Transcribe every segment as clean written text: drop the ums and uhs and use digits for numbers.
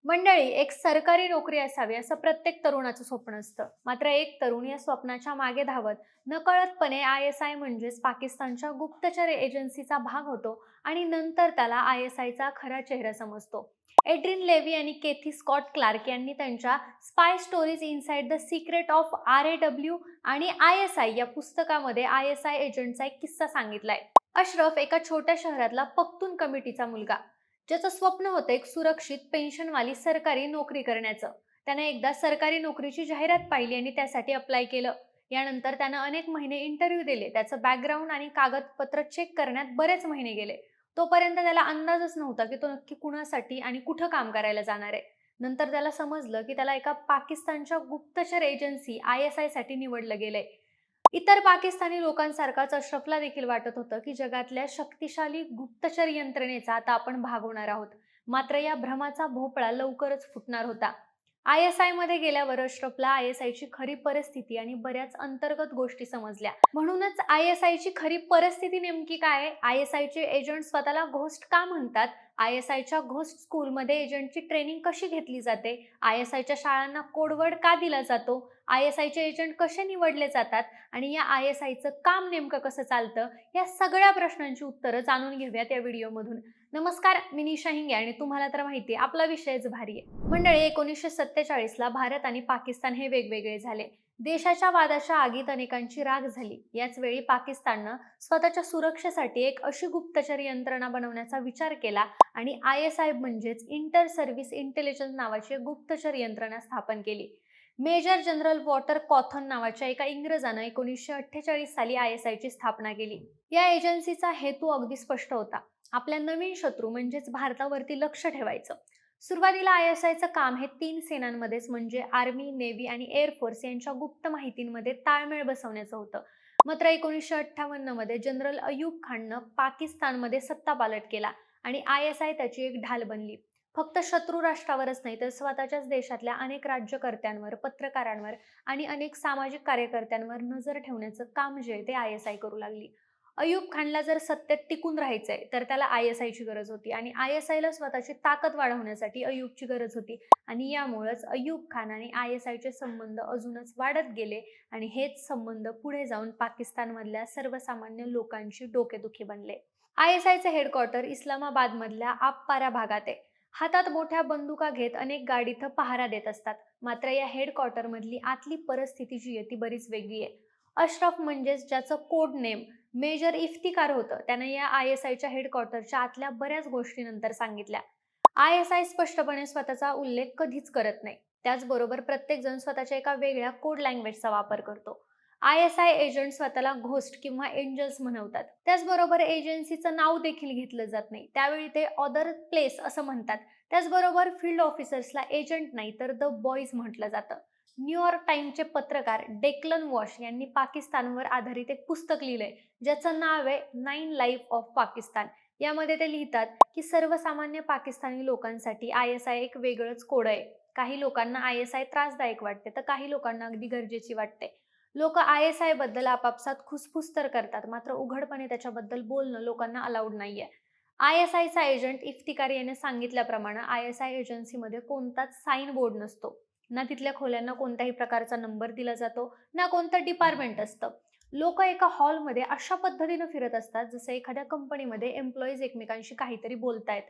मंडळी, एक सरकारी नोकरी असावी असं प्रत्येक तरुणाचं स्वप्न असतं. मात्र एक तरुण या स्वप्नाच्या मागे धावत नकळतपणे ISI म्हणजेच पाकिस्तानच्या गुप्तचर एजन्सीचा भाग होतो आणि नंतर त्याला ISIचा खरा चेहरा समजतो. एड्रिन लेव्ही आणि केथी स्कॉट क्लार्क यांनी त्यांच्या spy stories inside the secret of RAW आणि ISI या पुस्तकामध्ये ISI एजंटचा एक किस्सा सांगितलाय. अशरफ एका छोट्या शहरातला पख्तून कमिटीचा मुलगा, ज्याचं स्वप्न होतं एक सुरक्षित पेन्शनवाली सरकारी नोकरी करण्याचं. त्याने एकदा सरकारी नोकरीची जाहिरात पाहिली आणि त्यासाठी अप्लाय केलं. यानंतर त्यानं अनेक महिने इंटरव्ह्यू दिले. त्याचं बॅकग्राऊंड आणि कागदपत्र चेक करण्यात बरेच महिने गेले. तोपर्यंत त्याला अंदाजच नव्हता की तो नक्की कुणासाठी आणि कुठं काम करायला जाणार आहे. नंतर त्याला समजलं की त्याला एका पाकिस्तानच्या गुप्तचर एजन्सी ISI साठी निवडलं गेलंय. इतर पाकिस्तानी लोकांसारखाच अशरफला देखील वाटत होतं की जगातल्या शक्तिशाली गुप्तचर यंत्रणेचा आता आपण भाग होणार आहोत. मात्र या भ्रमाचा भोपळा लवकरच फुटणार होता. ISI मध्ये गेल्यावर अशरफला ISI ची खरी परिस्थिती आणि बऱ्याच अंतर्गत गोष्टी समजल्या. म्हणूनच ISI ची खरी परिस्थिती नेमकी काय आहे, ISI चे एजंट स्वतःला घोस्ट का म्हणतात, ISI च्या घोस्ट स्कूलमध्ये एजंटची ट्रेनिंग कशी घेतली जाते, ISI च्या शाळांना कोडवर्ड का दिला जातो, ISI चे एजंट कसे निवडले जातात आणि या ISI चं काम नेमकं कसं चालतं, या सगळ्या प्रश्नांची उत्तरं जाणून घेऊयात या व्हिडिओमधून. नमस्कार, मी निशा हिंगे आणि तुम्हाला तर माहिती आहे आपला विषयच भारी आहे. मंडळी, 1947 ला भारत आणि पाकिस्तान हे वेगवेगळे झाले. देशाच्या वादाच्या आगीत अनेकांची राग झाली. याच वेळी पाकिस्ताननं स्वतःच्या सुरक्षेसाठी एक अशी गुप्तचर यंत्रणा बनवण्याचा विचार केला आणि ISI म्हणजेच इंटर सर्व्हिस इंटेलिजन्स नावाची एक गुप्तचर यंत्रणा स्थापन केली. मेजर जनरल वॉटर कॉथन नावाच्या एका इंग्रजानं 1948 साली ISI ची स्थापना केली. या एजन्सीचा हेतू अगदी स्पष्ट होता. आपल्या नवीन शत्रू म्हणजेच भारतावरती लक्ष ठेवायचं. सुरुवातीला ISI चं काम हे 3 सेनांमध्येच म्हणजे आर्मी, नेव्ही आणि एअरफोर्स यांच्या गुप्त माहितींमध्ये ताळमेळ बसवण्याचं होतं. मात्र 1958 मध्ये जनरल अयूब खाननं पाकिस्तानमध्ये सत्तापालट केला आणि ISI त्याची एक ढाल बनली. फक्त शत्रू राष्ट्रावरच नाही तर स्वतःच्याच देशातल्या अनेक राज्यकर्त्यांवर, पत्रकारांवर आणि अनेक सामाजिक कार्यकर्त्यांवर नजर ठेवण्याचं काम जे आहे ते ISI करू लागली. अयूब खानला जर सत्तेत टिकून राहायचंय तर त्याला ISI ची गरज होती आणि ISI ला स्वतःची ताकद वाढवण्यासाठी अयूबची गरज होती आणि यामुळेच अयूब खान आणि ISI चे संबंध अजूनच वाढत गेले आणि हेच संबंध पुढे जाऊन पाकिस्तानमधल्या सर्वसामान्य लोकांची डोकेदुखी बनले. ISI चे हेडक्वार्टर इस्लामाबाद मधल्या आपपारा भागात आहे. हातात मोठ्या बंदुका घेत अनेक गार्ड इथं पहारा देत असतात. मात्र या हेडक्वार्टर मधली आतली परिस्थिती जी आहे ती बरीच वेगळी आहे. अशरफ म्हणजेच ज्याचं कोड नेम मेजर इफ्तिकार होतं, त्यानं या ISI च्या हेडक्वार्टरच्या आतल्या बऱ्याच गोष्टी नंतर सांगितल्या. ISI स्पष्टपणे स्वतःचा उल्लेख कधीच करत नाही. त्याचबरोबर प्रत्येक जण स्वतःच्या एका वेगळ्या कोड लँग्वेजचा वापर करतो. ISI एजंट स्वतःला घोस्ट किंवा एंजल्स म्हणवतात. त्याचबरोबर एजन्सीचं नाव देखील घेतलं जात नाही. त्यावेळी ते ऑदर प्लेस असं म्हणतात. त्याचबरोबर फील्ड ऑफिसर्सला एजंट नाही तर द बॉईज म्हटलं जातं. न्यूयॉर्क टाइम्सचे पत्रकार डेक्लन वॉश यांनी पाकिस्तानवर आधारित एक पुस्तक लिहिलंय, ज्याचं नाव आहे 9 लाईफ ऑफ पाकिस्तान. यामध्ये ते लिहितात की सर्वसामान्य पाकिस्तानी लोकांसाठी ISI एक वेगळंच कोड आहे. काही लोकांना ISI त्रासदायक वाटते तर काही लोकांना अगदी गरजेची वाटते. लोक ISI बद्दल आपापसात खुसफुस तर करतात, मात्र उघडपणे त्याच्याबद्दल बोलणं लोकांना अलाउड नाहीये. ISI चा एजंट इफ्तिकार याने सांगितल्याप्रमाणे ISI एजन्सीमध्ये कोणताच साइन बोर्ड नसतो. ना तिथल्या खोल्यांना कोणत्याही प्रकारचा नंबर दिला जातो, ना कोणतं डिपार्टमेंट असतं. लोक एका हॉलमध्ये अशा पद्धतीने फिरत असतात जसं एखाद्या कंपनीमध्ये एम्प्लॉईज एकमेकांशी काहीतरी बोलतायत.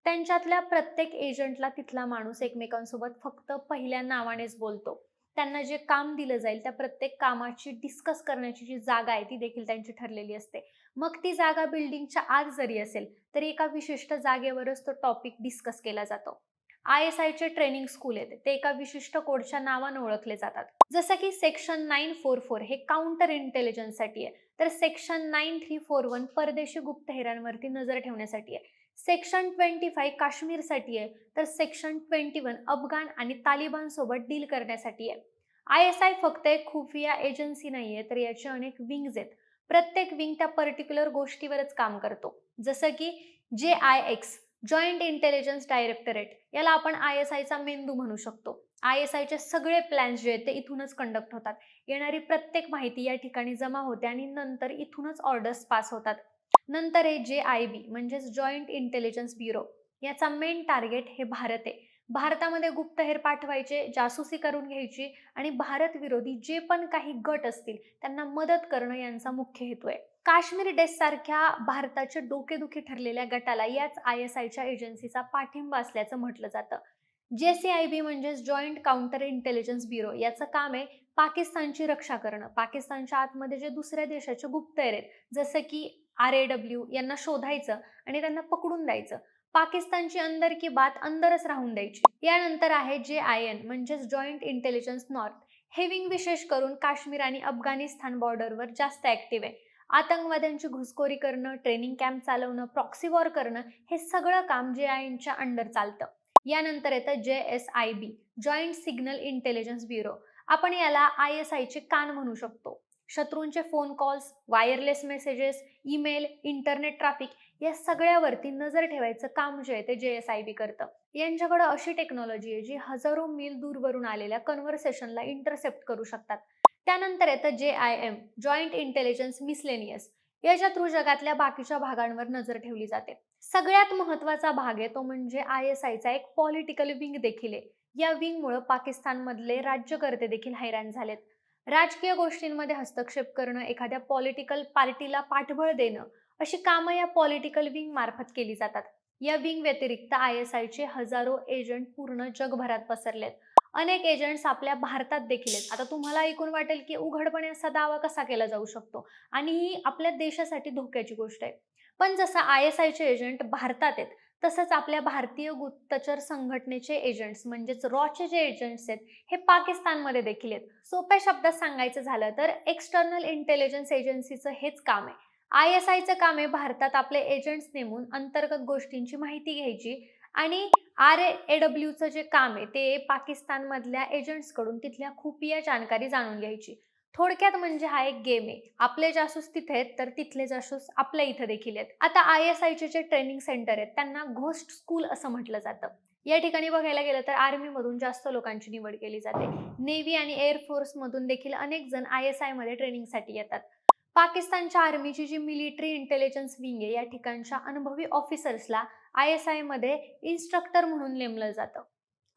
त्यांच्यातल्या प्रत्येक एजंटला तिथला माणूस एकमेकांसोबत फक्त पहिल्या नावानेच बोलतो. त्यांना जे काम दिलं जाईल त्या प्रत्येक कामाची डिस्कस करण्याची जी जागा आहे ती देखील त्यांची ठरलेली असते. मग ती जागा बिल्डिंगच्या आत जरी असेल तरी एका विशिष्ट जागेवरच तो टॉपिक डिस्कस केला जातो. ISI चे ट्रेनिंग स्कूल आहेत ते एका विशिष्ट कोडच्या नावाने ओळखले जातात. जसं की सेक्शन 944 हे काउंटर इंटेलिजन्ससाठी आहे, तर सेक्शन 9341 परदेशी गुप्तहेरांवरती नजर ठेवण्यासाठी आहे. सेक्शन 25 काश्मीरसाठी आहे, तर सेक्शन 21 अफगाण आणि तालिबान सोबत डील करण्यासाठी आहे. ISI फक्त एक खुफिया एजन्सी नाहीये, तर याचे अनेक विंग्ज आहेत. प्रत्येक विंग त्या पर्टिक्युलर गोष्टीवरच काम करतो. जसं की JIX जॉइंट इंटेलिजन्स डायरेक्टरेट, याला आपण ISI चा मेंदू म्हणू शकतो. ISI चे सगळे प्लॅन्स जे आहेत ते इथूनच कंडक्ट होतात. येणारी प्रत्येक माहिती या ठिकाणी जमा होते आणि नंतर इथूनच ऑर्डर्स पास होतात. नंतर आहे JIB म्हणजेच जॉइंट इंटेलिजन्स ब्युरो. याचा मेन टार्गेट हे भारत आहे. भारतामध्ये गुप्तहेर पाठवायचे, जासूसी करून घ्यायची आणि भारत विरोधी जे पण काही गट असतील त्यांना मदत करणं यांचा मुख्य हेतू आहे. काश्मीर डेस्क सारख्या भारताच्या डोकेदुखी ठरलेल्या गटाला याच ISIच्या एजन्सीचा पाठिंबा असल्याचं म्हटलं जातं. JCIB म्हणजेच जॉइंट काउंटर इंटेलिजन्स ब्युरो याचं काम आहे पाकिस्तानची रक्षा करणं. पाकिस्तानच्या आतमध्ये जे दुसऱ्या देशाचे गुप्तहेर आहेत, जसं की RAW यांना शोधायचं आणि त्यांना पकडून द्यायचं. पाकिस्तानची अंदर की बात अंदरच राहून द्यायची. यानंतर आहे JIN म्हणजेच जॉइंट इंटेलिजन्स नॉर्थ. हे विंग विशेष करून काश्मीर आणि अफगाणिस्तान बॉर्डरवर जास्त ऍक्टिव्ह आहे. आतंकवाद्यांची घुसखोरी करणं, ट्रेनिंग कॅम्प चालवणं, प्रॉक्सी वॉर करणं हे सगळं काम JINच्या अंडर चालतं. यानंतर येतं JSIB joint signal intelligence bureau. आपण याला ISIचे कान म्हणू शकतो. शत्रूंचे phone calls, wireless messages, email, internet traffic या सगळ्यावरती नजर ठेवायचं काम जे आहे ते JSIB करतं. यांच्याकडे अशी टेक्नॉलॉजी आहे जी हजारो मील दूरवरून आलेल्या कन्व्हर्सेशनला इंटरसेप्ट करू शकतात. त्यानंतर येतं JIM जॉइंट इंटेलिजन्स मिसलेनियस. याच्या थ्रू जगातल्या बाकीच्या भागांवर नजर ठेवली जाते. सगळ्यात महत्त्वाचा भाग आहे तो म्हणजे ISIचा एक पॉलिटिकल विंग देखील आहे. या विंगमुळे पाकिस्तानमधले राज्यकर्ते देखील हैराण झालेत. राजकीय गोष्टींमध्ये हस्तक्षेप करणं, एखाद्या पॉलिटिकल पार्टीला पाठबळ देणं अशी कामं या पॉलिटिकल विंग मार्फत केली जातात. या विंग व्यतिरिक्त ISIचे हजारो एजंट पूर्ण जगभरात पसरलेत. अनेक एजंट्स आपल्या भारतात देखील आहेत. आता तुम्हाला ऐकून वाटेल की उघडपणे असा दावा कसा केला जाऊ शकतो आणि ही आपल्या देशासाठी धोक्याची गोष्ट आहे. पण जसं ISIचे एजंट भारतात आहेत, तसंच आपल्या भारतीय गुप्तचर संघटनेचे एजंट्स म्हणजेच रॉचे जे एजंट्स आहेत हे पाकिस्तानमध्ये देखील आहेत. सोप्या शब्दात सांगायचं झालं तर एक्सटर्नल इंटेलिजन्स एजन्सीचं हेच काम आहे. ISIचं काम आहे भारतात आपले एजंट्स नेमून अंतर्गत गोष्टींची माहिती घ्यायची आणि RAWचं जे काम आहे ते पाकिस्तानमधल्या एजंट्सकडून तिथल्या खुफिया जानकारी जाणून घ्यायची. थोडक्यात म्हणजे हा एक गेम आहे. आपले जासूस तिथे आहेत तर तिथले जासूस आपल्या इथं देखील आहेत. आता ISIचे जे ट्रेनिंग सेंटर आहेत त्यांना घोस्ट स्कूल असं म्हटलं जातं. या ठिकाणी बघायला गेलं तर आर्मीमधून जास्त लोकांची निवड केली जाते. नेव्ही आणि एअर फोर्समधून देखील अनेक जण ISIमध्ये ट्रेनिंगसाठी येतात. पाकिस्तानच्या आर्मीची जी मिलिटरी इंटेलिजन्स विंग आहे या ठिकाणच्या अनुभवी ऑफिसर्सला ISIमध्ये इन्स्ट्रक्टर म्हणून नेमलं जातं.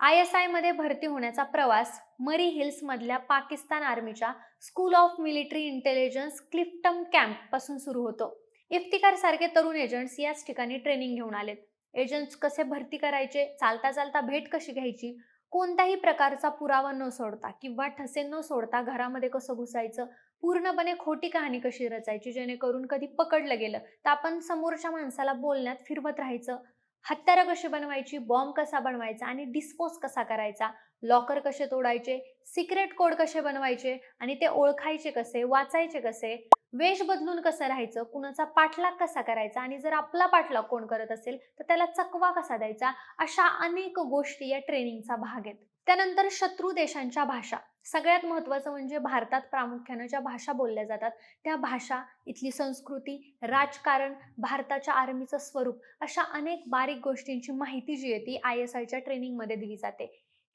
ISIमध्ये भरती होण्याचा प्रवास मरी हिल्स मधल्या पाकिस्तान आर्मीच्या school of military intelligence Clifton camp पासून सुरू होतो. इफ्तिकार सारखे तरुण एजंट्स याच ठिकाणी ट्रेनिंग घेऊन आलेत. एजंट्स कसे भरती करायचे, चालता चालता भेट कशी घ्यायची, कोणत्याही प्रकारचा पुरावा न सोडता किंवा ठसे न सोडता घरामध्ये कसं घुसायचं, पूर्णपणे खोटी कहाणी कशी रचायची जेणेकरून कधी पकडलं गेलं तर आपण समोरच्या माणसाला बोलण्यात फिरवत राहायचं, हत्यारं कशी बनवायची, बॉम्ब कसा बनवायचा आणि डिस्पोज कसा करायचा, लॉकर कसे तोडायचे, सिक्रेट कोड कसे बनवायचे आणि ते ओळखायचे कसे, वाचायचे कसे, वेश बदलून कसं राहायचं, कुणाचा पाठलाग कसा करायचा आणि जर आपला पाठलाग कोण करत असेल तर त्याला चकवा कसा द्यायचा, अशा अनेक गोष्टी या ट्रेनिंगचा भाग आहेत. त्यानंतर शत्रू देशांच्या भाषा. सगळ्यात महत्त्वाचं म्हणजे भारतात प्रामुख्यानं ज्या भाषा बोलल्या जातात त्या भाषा, इथली संस्कृती, राजकारण, भारताच्या आर्मीचं स्वरूप अशा अनेक बारीक गोष्टींची माहिती जी आहे ती ISIच्या ट्रेनिंगमध्ये दिली जाते.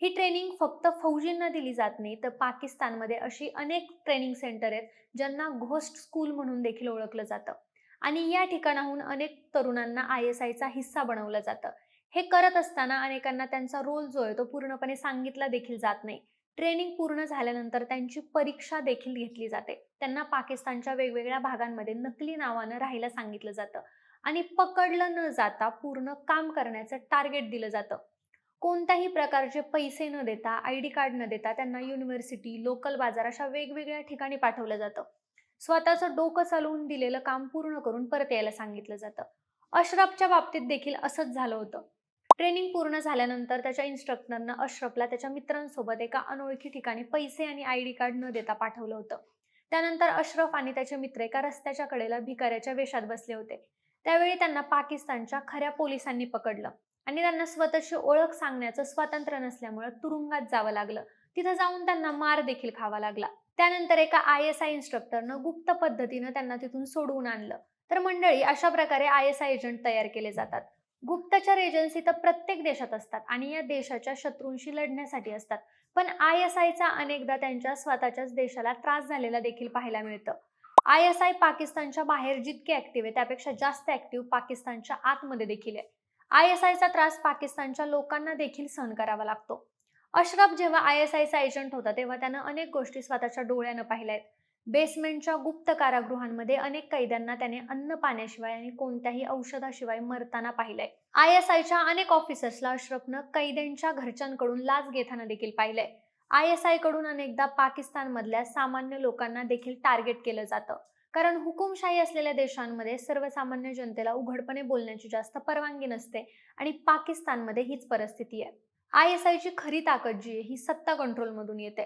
ही ट्रेनिंग फक्त फौजींना दिली जात नाही तर पाकिस्तानमध्ये अशी अनेक ट्रेनिंग सेंटर आहेत ज्यांना घोस्ट स्कूल म्हणून देखील ओळखलं जातं आणि या ठिकाणाहून अनेक तरुणांना ISIचा हिस्सा बनवलं जातं. हे करत असताना अनेकांना त्यांचा रोल जो आहे तो पूर्णपणे सांगितला देखील जात नाही. ट्रेनिंग पूर्ण झाल्यानंतर त्यांची परीक्षा देखील घेतली जाते. त्यांना पाकिस्तानच्या वेगवेगळ्या भागांमध्ये नकली नावानं राहायला सांगितलं जातं आणि पकडलं न जाता पूर्ण काम करण्याचं टार्गेट दिलं जातं. कोणत्याही प्रकारचे पैसे न देता, ID कार्ड न देता त्यांना युनिव्हर्सिटी, लोकल बाजार अशा वेगवेगळ्या ठिकाणी पाठवलं जातं. स्वतःचं डोकं चालवून दिलेलं काम पूर्ण करून परत यायला सांगितलं जातं. अशरफच्या बाबतीत देखील असंच झालं होतं. ट्रेनिंग पूर्ण झाल्यानंतर त्याच्या इन्स्ट्रक्टरनं अशरफला त्याच्या मित्रांसोबत एका अनोळखी ठिकाणी पैसे आणि ID कार्ड न देता पाठवलं होतं. त्यानंतर अशरफ आणि त्याचे मित्र एका रस्त्याच्या कडेला भिकाऱ्याच्या वेशात बसले होते. त्यावेळी त्यांना पाकिस्तानच्या खऱ्या पोलिसांनी पकडलं आणि त्यांना स्वतःची ओळख सांगण्याचं स्वातंत्र्य नसल्यामुळे तुरुंगात जावं लागलं. तिथं जाऊन त्यांना मार देखील खावा लागला. त्यानंतर एका ISI इन्स्ट्रक्टरनं गुप्त पद्धतीनं त्यांना तिथून सोडवून आणलं. तर मंडळी, अशा प्रकारे ISI एजंट तयार केले जातात. गुप्तचर एजन्सी तर प्रत्येक देशात असतात आणि या देशाच्या शत्रूंशी लढण्यासाठी असतात. पण ISIचा अनेकदा त्यांच्या स्वतःच्याच देशाला त्रास झालेला देखील पाहायला मिळतं. ISI पाकिस्तानच्या बाहेर जितके ऍक्टिव्ह आहे त्यापेक्षा जास्त ऍक्टिव्ह पाकिस्तानच्या आतमध्ये देखील आहे. ISIचा त्रास पाकिस्तानच्या लोकांना देखील सहन करावा लागतो. अशरफ जेव्हा ISIचा एजंट होता तेव्हा त्यानं अनेक गोष्टी स्वतःच्या डोळ्यानं पाहिल्या आहेत. बेसमेंटच्या गुप्त कारागृहांमध्ये अनेक कैद्यांना त्याने अन्न पाण्याशिवाय आणि कोणत्याही औषधाशिवाय मरताना पाहिलंय. ISIच्या अनेक ऑफिसर्सला अशरफनं कैद्यांच्या घरच्यांकडून लाच घेताना देखील पाहिलंय. ISI कडून अनेकदा पाकिस्तानमधल्या सामान्य लोकांना देखील टार्गेट केलं जातं. कारण हुकुमशाही असलेल्या देशांमध्ये सर्वसामान्य जनतेला उघडपणे बोलण्याची जास्त परवानगी नसते आणि पाकिस्तानमध्ये हीच परिस्थिती आहे. ISIची खरी ताकद जी आहे ही सत्ता कंट्रोलमधून येते.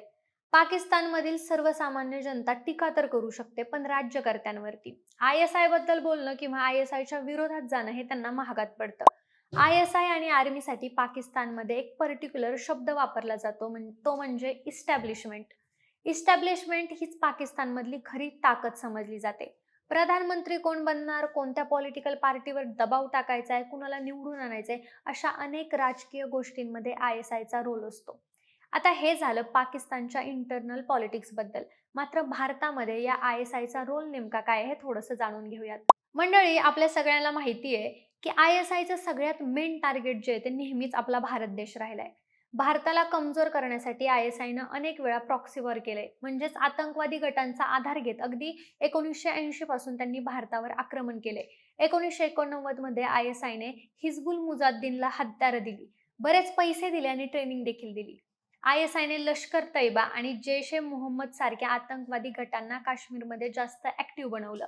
पाकिस्तानमधील सर्वसामान्य जनता टीका तर करू शकते, पण राज्यकर्त्यांवरती. ISI बद्दल बोलणं किंवा ISIच्या विरोधात जाणं हे त्यांना महागात पडतं. ISI आणि आर्मीसाठी पाकिस्तानमध्ये एक पर्टिक्युलर शब्द वापरला जातो, तो म्हणजे इस्टॅब्लिशमेंट. इस्टॅब्लिशमेंट हीच पाकिस्तानमधली खरी ताकद समजली जाते. प्रधानमंत्री कोण बनणार, कोणत्या पॉलिटिकल पार्टीवर दबाव टाकायचा आहे, कुणाला निवडून आणायचंय, अशा अनेक राजकीय गोष्टींमध्ये ISIचा रोल असतो. आता हे झालं पाकिस्तानच्या इंटरनल पॉलिटिक्स बद्दल. मात्र भारतामध्ये या ISIचा रोल नेमका काय आहे हे थोडंसं जाणून घेऊयात. मंडळी, आपल्या सगळ्यांना माहिती आहे की ISIचं सगळ्यात मेन टार्गेट जे आहे ते नेहमीच आपला भारत देश राहिलाय. भारताला कमजोर करण्यासाठी ISIनं अनेक वेळा प्रॉक्सी वॉर केलंय. म्हणजेच आतंकवादी गटांचा आधार घेत अगदी 1980 पासून त्यांनी भारतावर आक्रमण केले. 1989 मध्ये ISIने हिजबुल मुजाद्दीनला हत्यारं दिली, बरेच पैसे दिले आणि ट्रेनिंग देखील दिली. ISIने लष्कर तैयबा आणि जैश ए मोहम्मद सारख्या आतंकवादी गटांना काश्मीरमध्ये जास्त ऍक्टिव्ह बनवलं.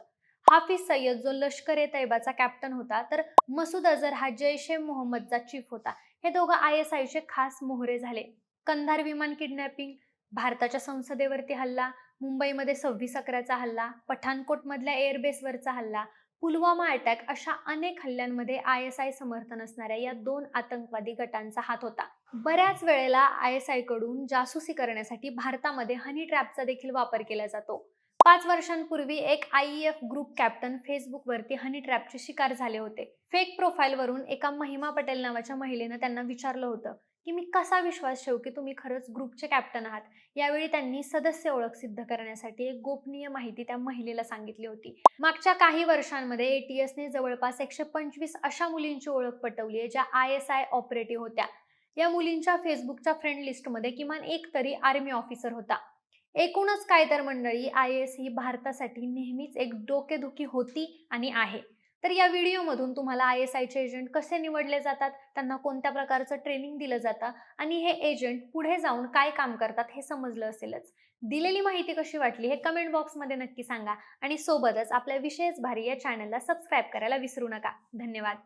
हाफिज सय्यद जो लष्कर ए तैयबाचा कॅप्टन होता, तर मसूद अझर हा जैश ए मोहम्मदचा चीफ होता. हे दोघं ISIचे खास मोहरे झाले. कंधार विमान किडनॅपिंग, भारताच्या संसदेवरती हल्ला, मुंबईमध्ये 26/11चा हल्ला, पठाणकोटमधल्या एअरबेसवरचा हल्ला, पुलवामा अटॅक अशा अनेक हल्ल्यांमध्ये ISI समर्थन असणाऱ्या या 2 आतंकवादी गटांचा हात होता. बऱ्याच वेळेला ISI कडून जासूसी करण्यासाठी भारतामध्ये हनी ट्रॅपचा देखील वापर केला जातो. 5 वर्षांपूर्वी एक IEF ग्रुप कॅप्टन फेसबुकवरती हनी ट्रॅपचे शिकार झाले होते. फेक प्रोफाईलवरून एका महिमा पटेल नावाच्या महिलेनं त्यांना विचारलं होतं की मी कसा विश्वास ठेवू की तुम्ही खरंच ग्रुपचे कॅप्टन आहात. यावेळी त्यांनी सदस्य ओळख सिद्ध करण्यासाठी एक गोपनीय माहिती त्या महिलेला सांगितली होती. मागच्या काही वर्षांमध्ये ATSने जवळपास 125 अशा मुलींची ओळख पटवली आहे ज्या ISI ऑपरेटिव्ह होत्या. या मुलींच्या फेसबुकच्या फ्रेंड लिस्टमध्ये किमान एक तरी आर्मी ऑफिसर होता. एकूणच काय तर मंडळी, IS ही भारतासाठी नेहमीच एक डोकेदुखी होती आणि आहे. तर या व्हिडिओमधून तुम्हाला ISIचे एजंट कसे निवडले जातात, त्यांना कोणत्या प्रकारचं ट्रेनिंग दिलं जातं आणि हे एजंट पुढे जाऊन काय काम करतात हे समजलं असेलच. दिलेली माहिती कशी वाटली हे कमेंट बॉक्समध्ये नक्की सांगा आणि सोबतच आपल्या विशेष भारी या चॅनलला सबस्क्राईब करायला विसरू नका. धन्यवाद.